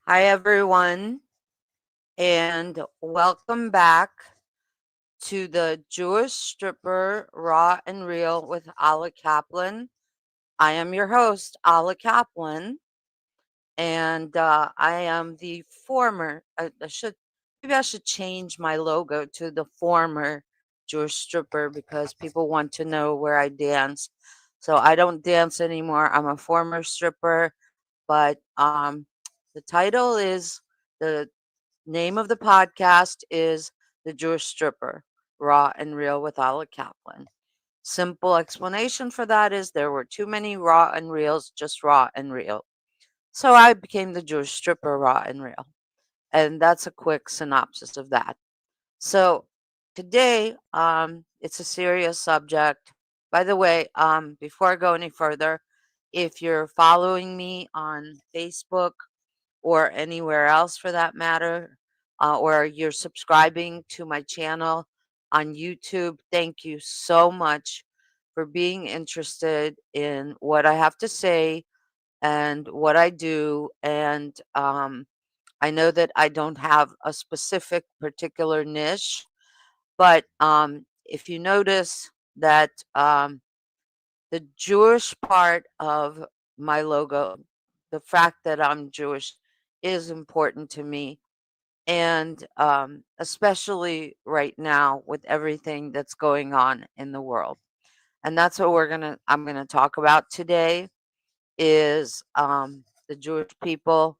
Hi, everyone, and welcome back to the Jewish Stripper Raw and Real with Ala Kaplan. I am your host, Ala Kaplan, and I am the former. Maybe I should change my logo to the former Jewish stripper because people want to know where I dance. So I don't dance anymore. I'm a former stripper, but the title is the name of the podcast is The Jewish Stripper, Raw and Real with Ala Kaplan. Simple explanation for that is there were too many raw and reals, just raw and real. So I became the Jewish stripper, raw and real. And that's a quick synopsis of that. So today, it's a serious subject. By the way, before I go any further, if you're following me on Facebook or anywhere else for that matter, or you're subscribing to my channel on YouTube, thank you so much for being interested in what I have to say and what I do. And I know that I don't have a specific particular niche, but if you notice that the Jewish part of my logo, the fact that I'm Jewish, is important to me. And especially right now with everything that's going on in the world. And that's what I'm gonna talk about today is the Jewish people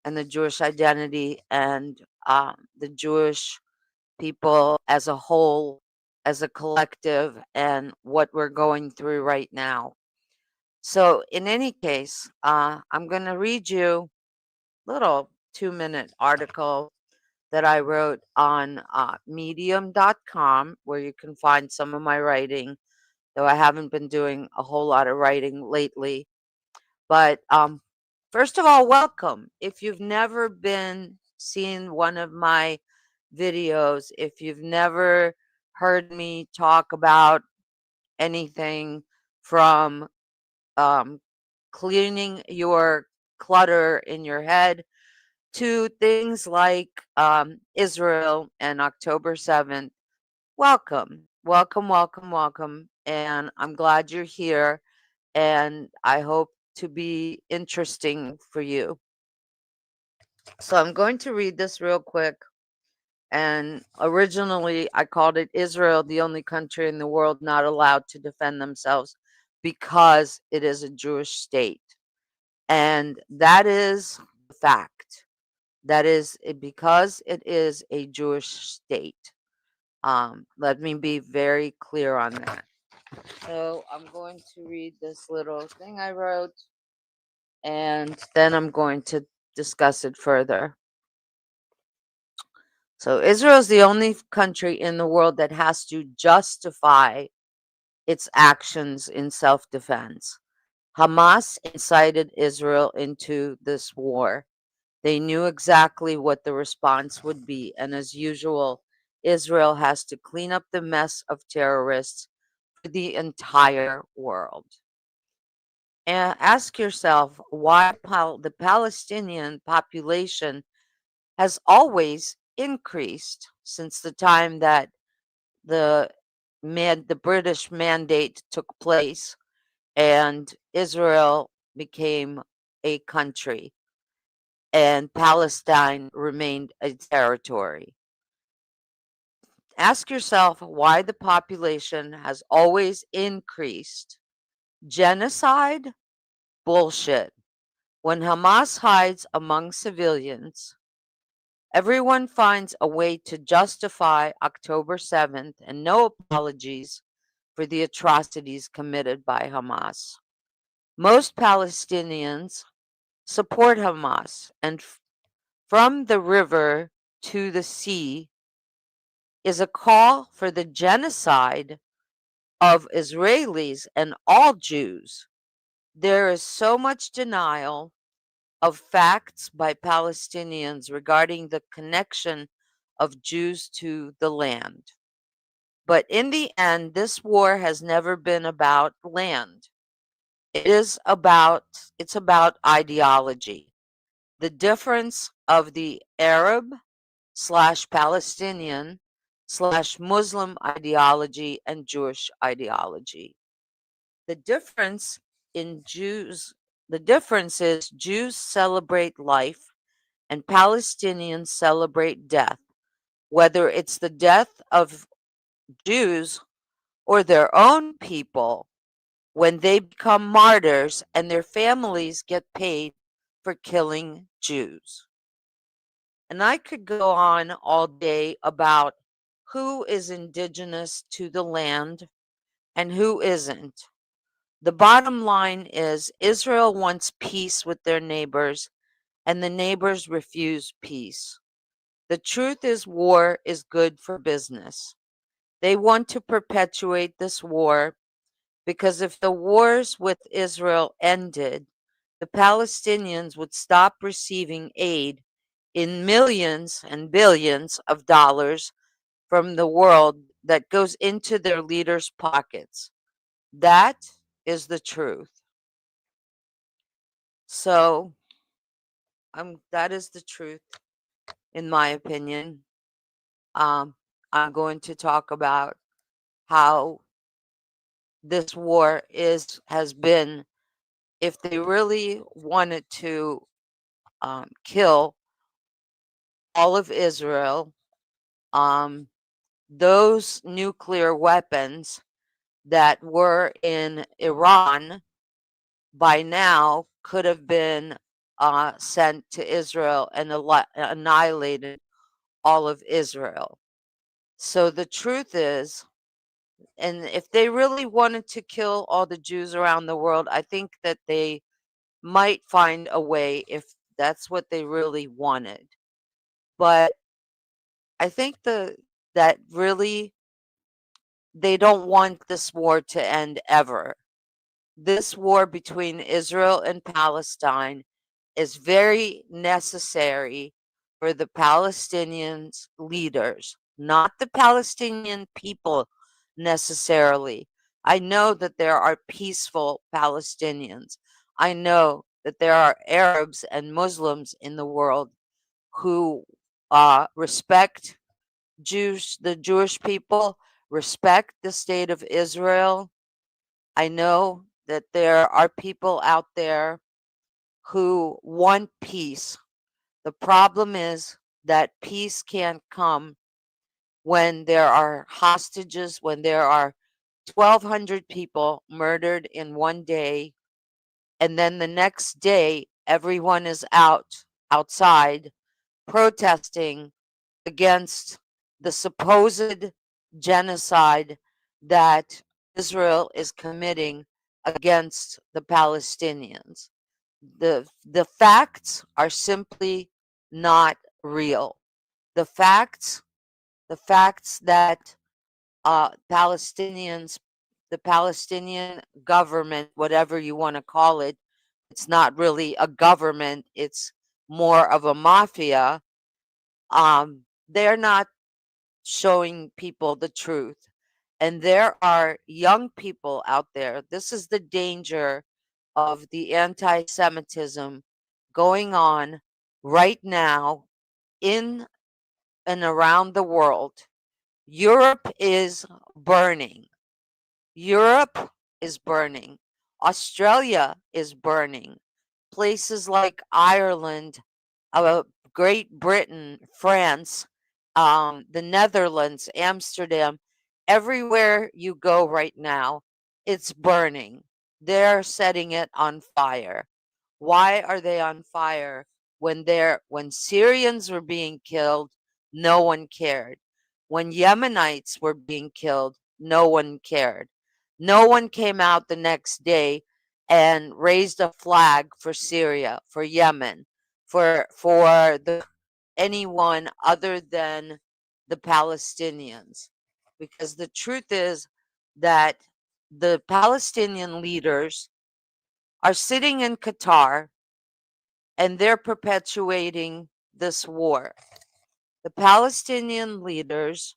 and the Jewish identity and the Jewish people as a whole, as a collective, and what we're going through right now. So, in any case, I'm going to read you a little 2-minute article that I wrote on medium.com, where you can find some of my writing, though I haven't been doing a whole lot of writing lately. But first of all, welcome. If you've never been seen one of my videos, if you've never heard me talk about anything from um, cleaning your clutter in your head to things like Israel and October 7th, welcome, welcome, welcome, welcome. And I'm glad you're here. And I hope to be interesting for you. So I'm going to read this real quick. And originally, I called it Israel, the only country in the world not allowed to defend themselves because it is a Jewish state. And that is the fact. That is because it is a Jewish state. Let me be very clear on that. So I'm going to read this little thing I wrote, and then I'm going to discuss it further. So Israel is the only country in the world that has to justify its actions in self-defense. Hamas incited Israel into this war. They knew exactly what the response would be, and as usual, Israel has to clean up the mess of terrorists for the entire world. And ask yourself why the Palestinian population has always increased since the time that the the British mandate took place and Israel became a country and Palestine remained a territory. Ask yourself why the population has always increased. Genocide? Bullshit. When Hamas hides among civilians, everyone finds a way to justify October 7th and no apologies for the atrocities committed by Hamas. Most Palestinians support Hamas, and from the river to the sea is a call for the genocide of Israelis and all Jews. There is so much denial of facts by Palestinians regarding the connection of Jews to the land. But in the end, this war has never been about land. It's about ideology. the difference of the Arab slash Palestinian slash Muslim ideology and Jewish ideology. The difference in Jews, the difference is Jews celebrate life and Palestinians celebrate death, whether it's the death of Jews or their own people when they become martyrs and their families get paid for killing Jews. And I could go on all day about who is indigenous to the land and who isn't. The bottom line is Israel wants peace with their neighbors, and the neighbors refuse peace. The truth is, war is good for business. They want to perpetuate this war because if the wars with Israel ended, the Palestinians would stop receiving aid in millions and billions of dollars from the world that goes into their leaders' pockets. That is the truth. So, that is the truth, in my opinion. Um, I'm going to talk about how this war has been. If they really wanted to kill all of Israel, um, those nuclear weapons that were in Iran by now could have been sent to Israel and annihilated all of Israel. So the truth is, and if they really wanted to kill all the Jews around the world, I think that they might find a way if that's what they really wanted. But I think that really they don't want this war to end ever. This war between Israel and Palestine is very necessary for the Palestinians leaders, not the Palestinian people necessarily. I know that there are peaceful Palestinians. I know that there are Arabs and Muslims in the world who respect the Jewish people, respect the state of Israel. I know that there are people out there who want peace. The problem is that peace can't come when there are hostages, when there are 1,200 people murdered in one day, and then the next day everyone is outside protesting against the supposed genocide that Israel is committing against the Palestinians. The facts are simply not real. The facts the facts that Palestinians, the Palestinian government, whatever you want to call it, it's not really a government, it's more of a mafia. They're not showing people the truth. And there are young people out there. This is the danger of the anti Semitism going on right now in and around the world. Europe is burning. Europe is burning. Australia is burning. Places like Ireland, uh, Great Britain, France, the Netherlands, Amsterdam, everywhere you go right now, it's burning. They're setting it on fire. Why are they on fire? When Syrians were being killed, no one cared. When Yemenites were being killed, no one cared. No one came out the next day and raised a flag for Syria, for Yemen, for the anyone other than the Palestinians. Because the truth is that the Palestinian leaders are sitting in Qatar and they're perpetuating this war. The Palestinian leaders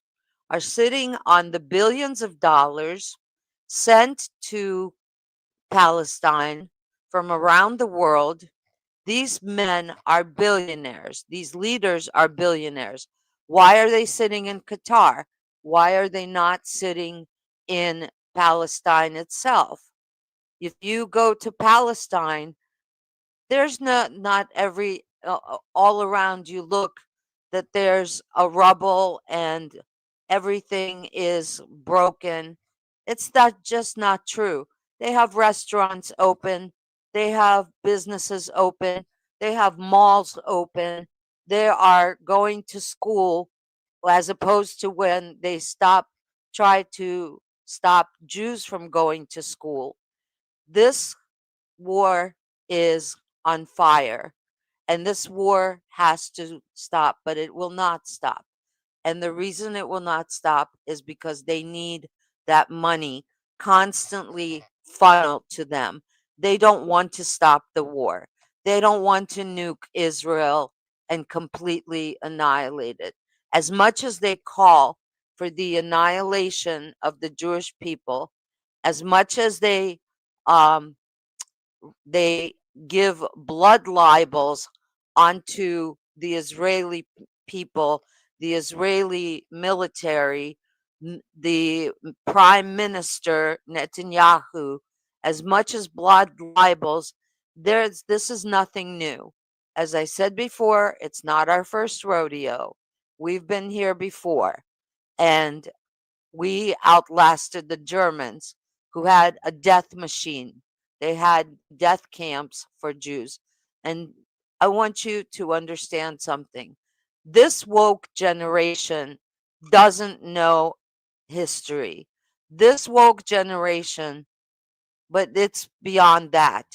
are sitting on the billions of dollars sent to Palestine from around the world. These men are billionaires. These leaders are billionaires. Why are they sitting in Qatar? Why are they not sitting in Palestine itself? If you go to Palestine, there's not every all around you look that there's a rubble and everything is broken. It's that just not true. They have restaurants open, they have businesses open, they have malls open, they are going to school, as opposed to when they try to stop Jews from going to school. This war is on fire, and this war has to stop, but it will not stop. And the reason it will not stop is because they need that money constantly funneled to them. They don't want to stop the war. They don't want to nuke Israel and completely annihilate it. As much as they call for the annihilation of the Jewish people, as much as um, they give blood libels onto the Israeli people, the Israeli military, the prime minister Netanyahu, as much as blood libels. This is nothing new. As I said before, it's not our first rodeo. We've been here before, and we outlasted the Germans, who had a death machine. They had death camps for Jews. And I want you to understand something. This woke generation doesn't know history. This woke generation, but it's beyond that.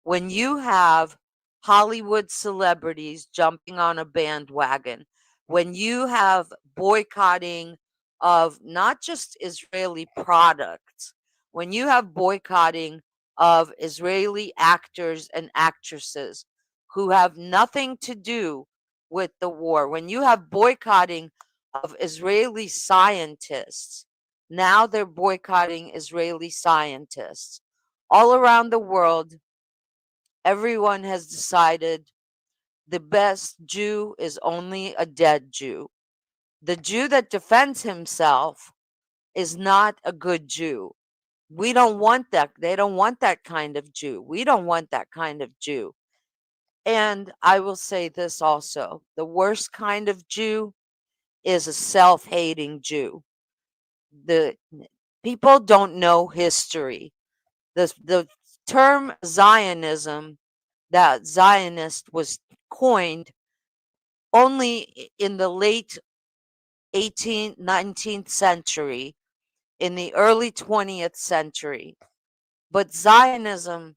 When you have Hollywood celebrities jumping on a bandwagon, when you have boycotting of not just Israeli products, when you have boycotting of Israeli actors and actresses who have nothing to do with the war, when you have boycotting of Israeli scientists, now they're boycotting Israeli scientists all around the world. Everyone has decided the best Jew is only a dead Jew. The Jew that defends himself is not a good Jew. We don't want that. They don't want that kind of Jew. We don't want that kind of Jew. And I will say this also, the worst kind of Jew is a self hating Jew. The people don't know history. The term Zionism, that Zionist was coined only in the late 18th, 19th century, in the early 20th century. But Zionism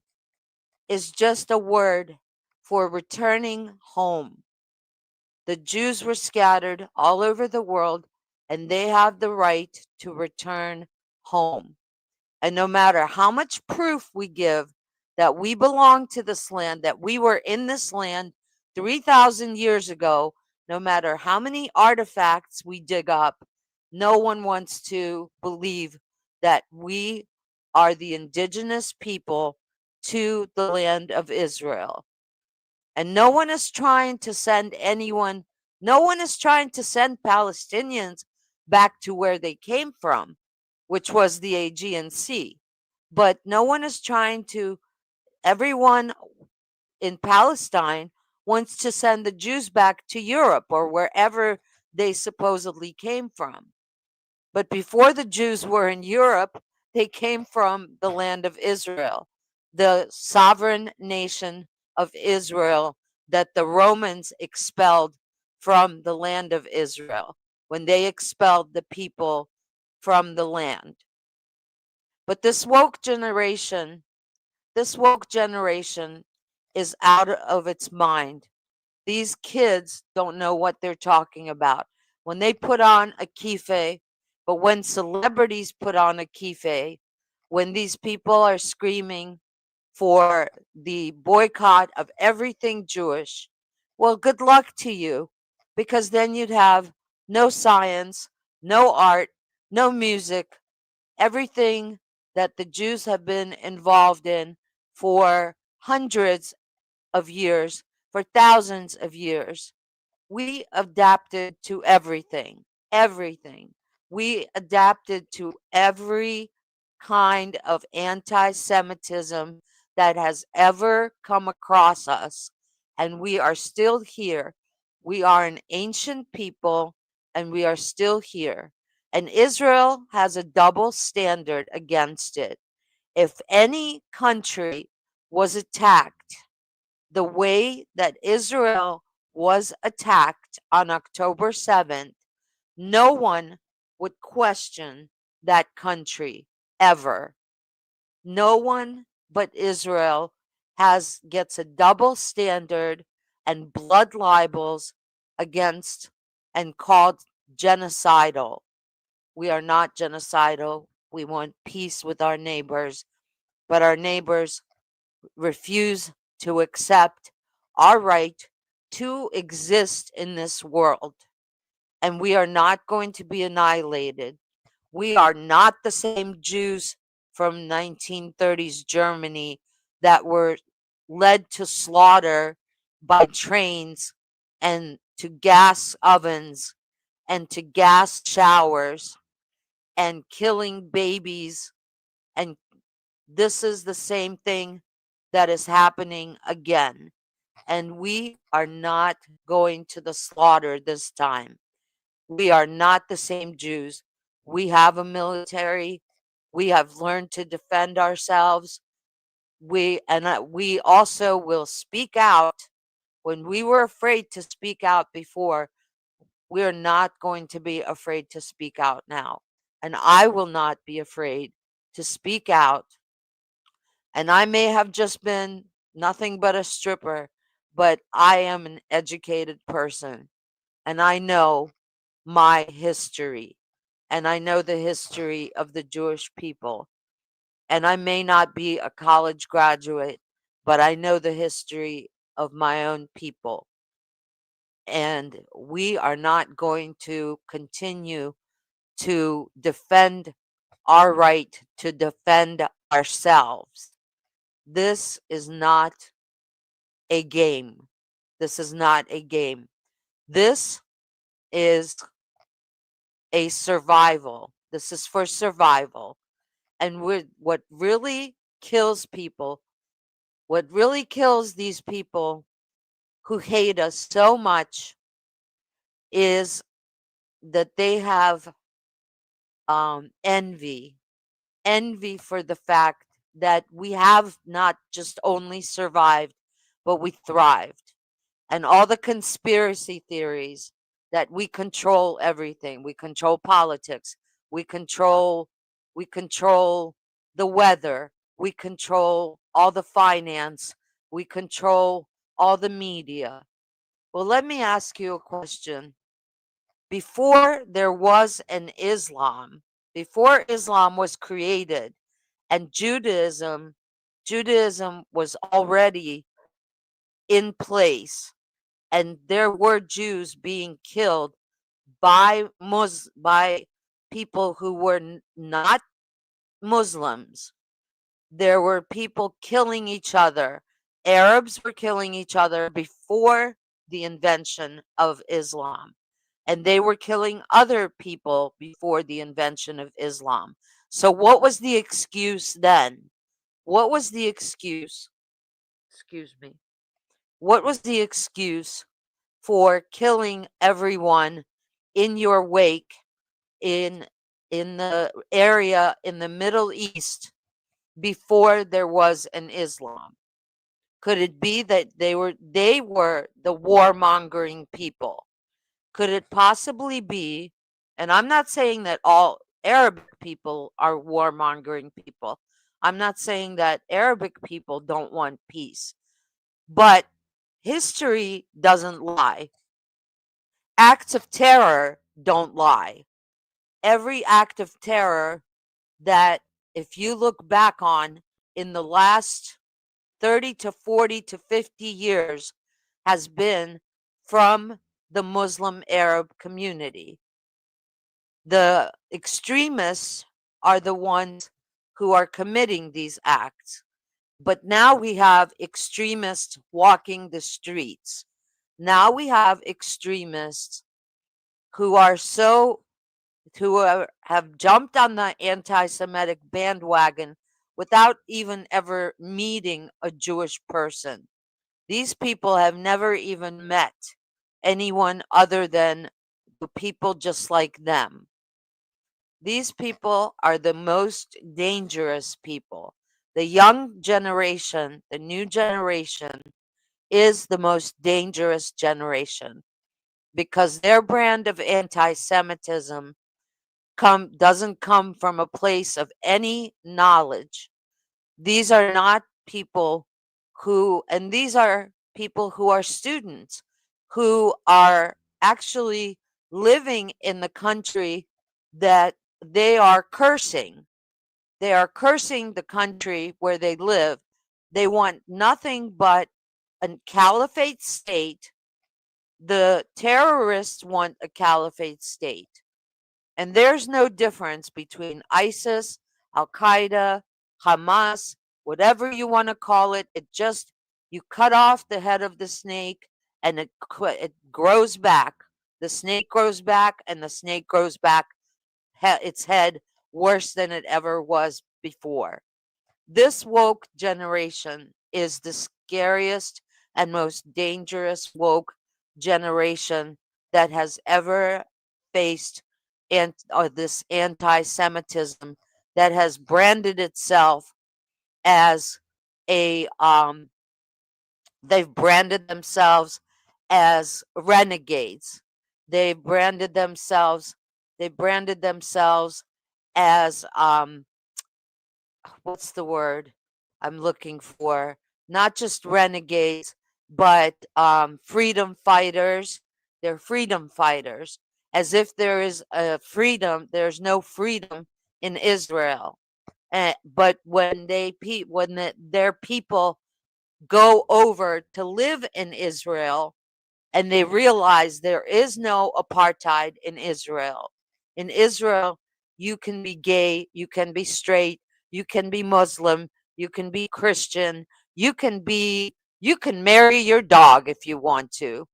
is just a word for returning home. The Jews were scattered all over the world, and they have the right to return home. And no matter how much proof we give that we belong to this land, that we were in this land 3,000 years ago, no matter how many artifacts we dig up, no one wants to believe that we are the indigenous people to the land of Israel. And no one is trying to send anyone, no one is trying to send Palestinians back to where they came from, which was the Aegean Sea. But no one is trying to, everyone in Palestine wants to send the Jews back to Europe or wherever they supposedly came from. But before the Jews were in Europe, they came from the land of Israel, the sovereign nation of Israel that the Romans expelled from the land of Israel when they expelled the people from the land. But this woke generation is out of its mind. These kids don't know what they're talking about. When they put on a kife, but when celebrities put on a kife, when these people are screaming for the boycott of everything Jewish, well, good luck to you, because then you'd have no science, no art, no music, everything that the Jews have been involved in for hundreds of years, for thousands of years, we adapted to everything, everything. We adapted to every kind of anti Semitism that has ever come across us. And we are still here. We are an ancient people and we are still here. And Israel has a double standard against it. If any country was attacked the way that Israel was attacked on October 7th, no one would question that country ever. No one but Israel gets a double standard and blood libels against and called genocidal. We are not genocidal. We want peace with our neighbors, but our neighbors refuse to accept our right to exist in this world. And we are not going to be annihilated. We are not the same Jews from 1930s Germany that were led to slaughter by trains and to gas ovens and to gas showers and killing babies. And this is the same thing that is happening again. And we are not going to the slaughter this time. We are not the same Jews. We have a military. We have learned to defend ourselves. We also will speak out when we were afraid to speak out before. We're not going to be afraid to speak out now. And I will not be afraid to speak out. And I may have just been nothing but a stripper, but I am an educated person and I know my history and I know the history of the Jewish people. And I may not be a college graduate, but I know the history of my own people. And we are not going to continue to defend our right to defend ourselves. This is not a game. This is not a game. This is a survival. This is for survival. And what really kills people, what really kills these people who hate us so much is that they have envy. Envy for the fact that we have not just only survived, but we thrived. And all the conspiracy theories that we control everything. We control politics. We control we control the weather. We control all the finance. We control all the media. Well, let me ask you a question. Before there was an Islam, before Islam was created and Judaism was already in place and there were Jews being killed by people who were not Muslims. There were people killing each other. Arabs were killing each other before the invention of Islam, and they were killing other people before the invention of Islam. So, what was the excuse then? What was the excuse? Excuse me. What was the excuse for killing everyone in your wake in the area in the Middle East before there was an Islam? Could it be that they were the warmongering people? Could it possibly be, and I'm not saying that all Arabic people are warmongering people. I'm not saying that Arabic people don't want peace. But history doesn't lie. Acts of terror don't lie. Every act of terror that, if you look back on in the last 30 to 40 to 50 years, has been from the Muslim Arab community. The extremists are the ones who are committing these acts. But now we have extremists walking the streets. Now we have extremists who are so have jumped on the anti-Semitic bandwagon without even ever meeting a Jewish person. These people have never even met anyone other than the people just like them. These people are the most dangerous people. The young generation, the new generation, is the most dangerous generation because their brand of anti Semitism doesn't come from a place of any knowledge. These are not people and these are people who are students who are actually living in the country that they are cursing. They are cursing the country where they live. They want nothing but a caliphate state. The terrorists want a caliphate state. And there's no difference between ISIS, Al Qaeda, Hamas, whatever you want to call it. It just, you cut off the head of the snake and it grows back. The snake grows back and the snake grows back its head worse than it ever was before. This woke generation is the scariest and most dangerous woke generation that has ever faced this anti Semitism that has branded itself as a they've branded themselves as renegades. They've branded themselves they branded themselves as what's the word I'm looking for? Not just renegades, but freedom fighters. They're freedom fighters, as if there is a freedom. There's no freedom in Israel. But when their people go over to live in Israel, and they realize there is no apartheid in Israel. In Israel, you can be gay, you can be straight, you can be Muslim, you can be Christian, you can marry your dog if you want to.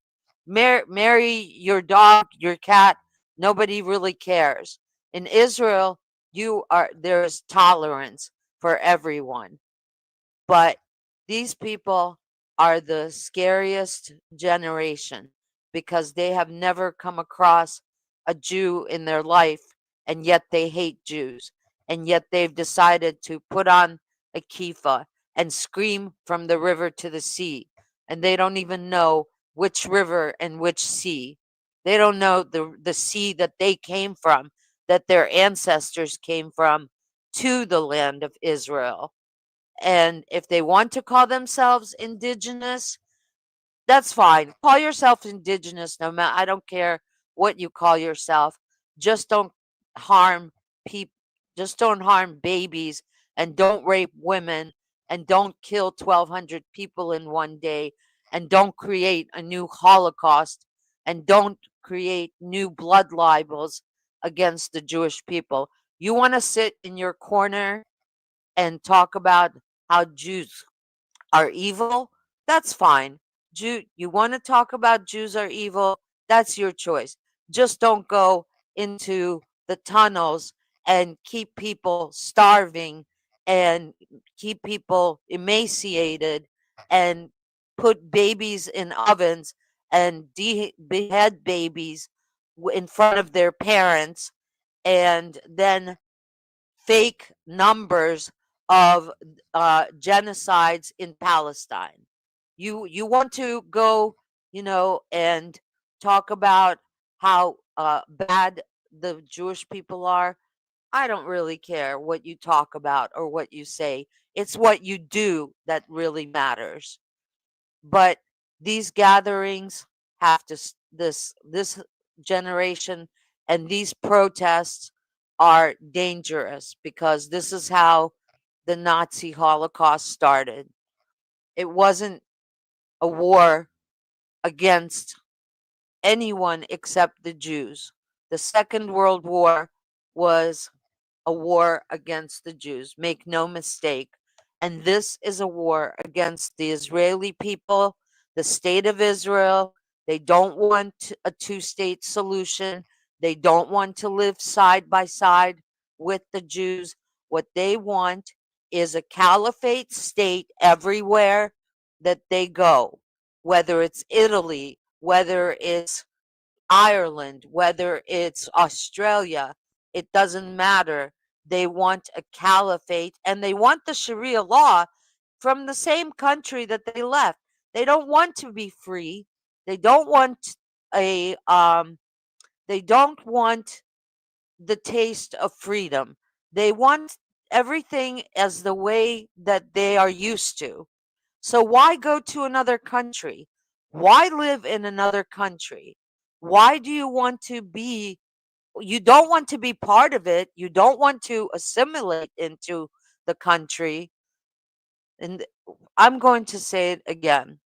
Marry your dog, your cat, nobody really cares. In Israel, there is tolerance for everyone. But these people are the scariest generation because they have never come across a Jew in their life, and yet they hate Jews. And yet they've decided to put on a kippah and scream from the river to the sea. And they don't even know which river and which sea. They don't know the sea that they came from, that their ancestors came from, to the land of Israel. And if they want to call themselves indigenous, that's fine. Call yourself indigenous no matter. I don't care what you call yourself. Just don't harm people. Just don't harm babies and don't rape women and don't kill 1,200 people in one day and don't create a new Holocaust and don't create new blood libels against the Jewish people. You want to sit in your corner and talk about how Jews are evil, that's fine. You want to talk about Jews are evil, that's your choice. Just don't go into the tunnels and keep people starving and keep people emaciated and put babies in ovens and behead babies in front of their parents and then fake numbers of genocides in Palestine. You want to go, and talk about how bad the Jewish people are. I don't really care what you talk about or what you say. It's what you do that really matters. But these gatherings have to this generation and these protests are dangerous because this is how the Nazi Holocaust started. It wasn't a war against anyone except the Jews. The Second World War was a war against the Jews. Make no mistake. And this is a war against the Israeli people, the state of Israel. They don't want a two-state solution. They don't want to live side by side with the Jews. What they want is a caliphate state everywhere that they go, whether it's Italy, whether it's Ireland, whether it's Australia, it doesn't matter. They want a caliphate and they want the Sharia law from the same country that they left. They don't want to be free. They don't want a they don't want the taste of freedom. They want everything as the way that they are used to. So why go to another country? Why live in another country? Why do you want to be you don't want to be part of it. You don't want to assimilate into the country. And I'm going to say it again.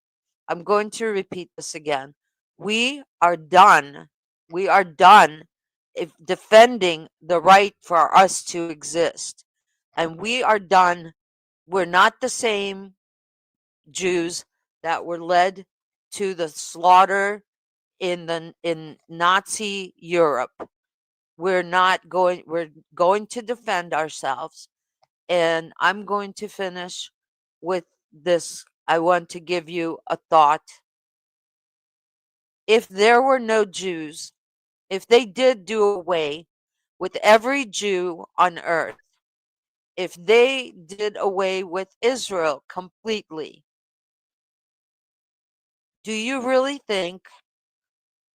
I'm going to repeat this again. We are done. We are done if defending the right for us to exist. And we are done. We're not the same Jews that were led to the slaughter in Nazi Europe. We're going to defend ourselves. And I'm going to finish with this. I want to give you a thought. If there were no Jews, if they did do away with every Jew on earth, if they did away with Israel completely, do you really think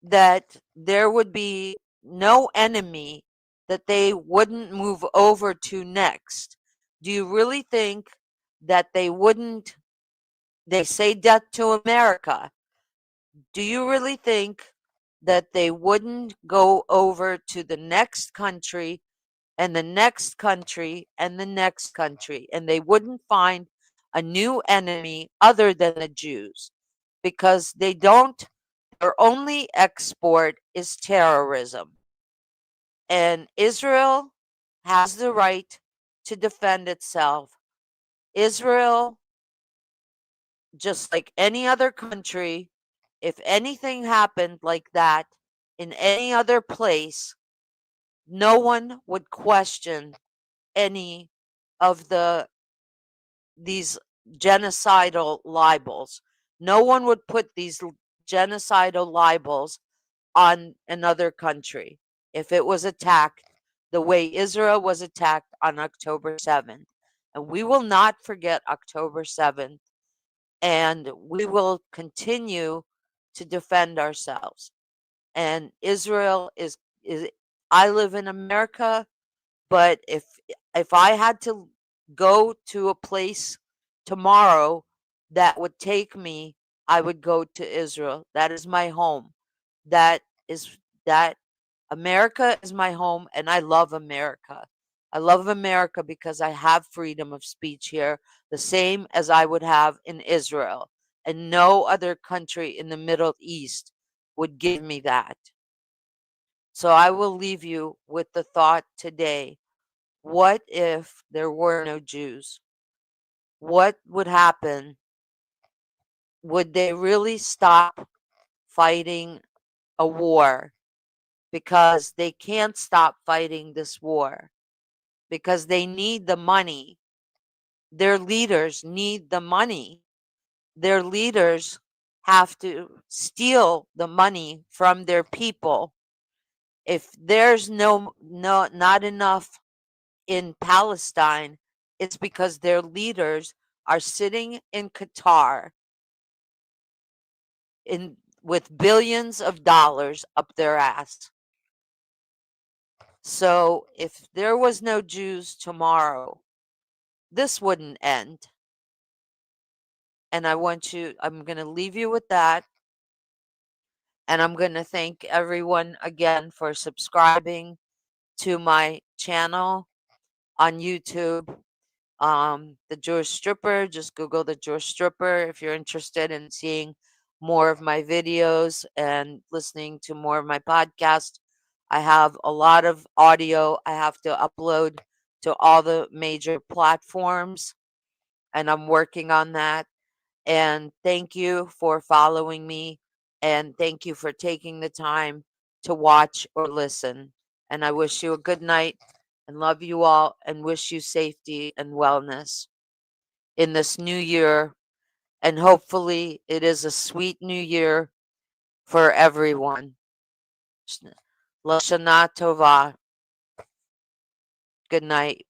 that there would be no enemy that they wouldn't move over to next? Do you really think that they wouldn't? They say death to America. Do you really think that they wouldn't go over to the next country and the next country and the next country, and they wouldn't find a new enemy other than the Jews? Because they don't, their only export is terrorism. And Israel has the right to defend itself. Israel, just like any other country, if anything happened like that in any other place, no one would question any of these genocidal libels. No one would put these genocidal libels on another country if it was attacked the way Israel was attacked on October 7th. And we will not forget October 7th, and we will continue to defend ourselves. And Israel is I live in America, but if I had to go to a place tomorrow that would take me, I would go to Israel. That is my home. That is that America is my home, and I love America. I love America because I have freedom of speech here, the same as I would have in Israel. And no other country in the Middle East would give me that. So I will leave you with the thought today: what if there were no Jews? What would happen? Would they really stop fighting a war? Because they can't stop fighting this war because they need the money. Their leaders need the money. Their leaders have to steal the money from their people. If there's not enough in Palestine, it's because their leaders are sitting in Qatar in with billions of dollars up their ass. So if there was no Jews tomorrow, this wouldn't end. And I'm going to leave you with that. And I'm going to thank everyone again for subscribing to my channel on YouTube. The Jewish Stripper, just Google the Jewish Stripper if you're interested in seeing more of my videos and listening to more of my podcast. I have a lot of audio I have to upload to all the major platforms. and I'm working on that. And thank you for following me. And thank you for taking the time to watch or listen. And I wish you a good night and love you all and wish you safety and wellness in this new year. And hopefully, it is a sweet new year for everyone. Lashana Tova. Good night.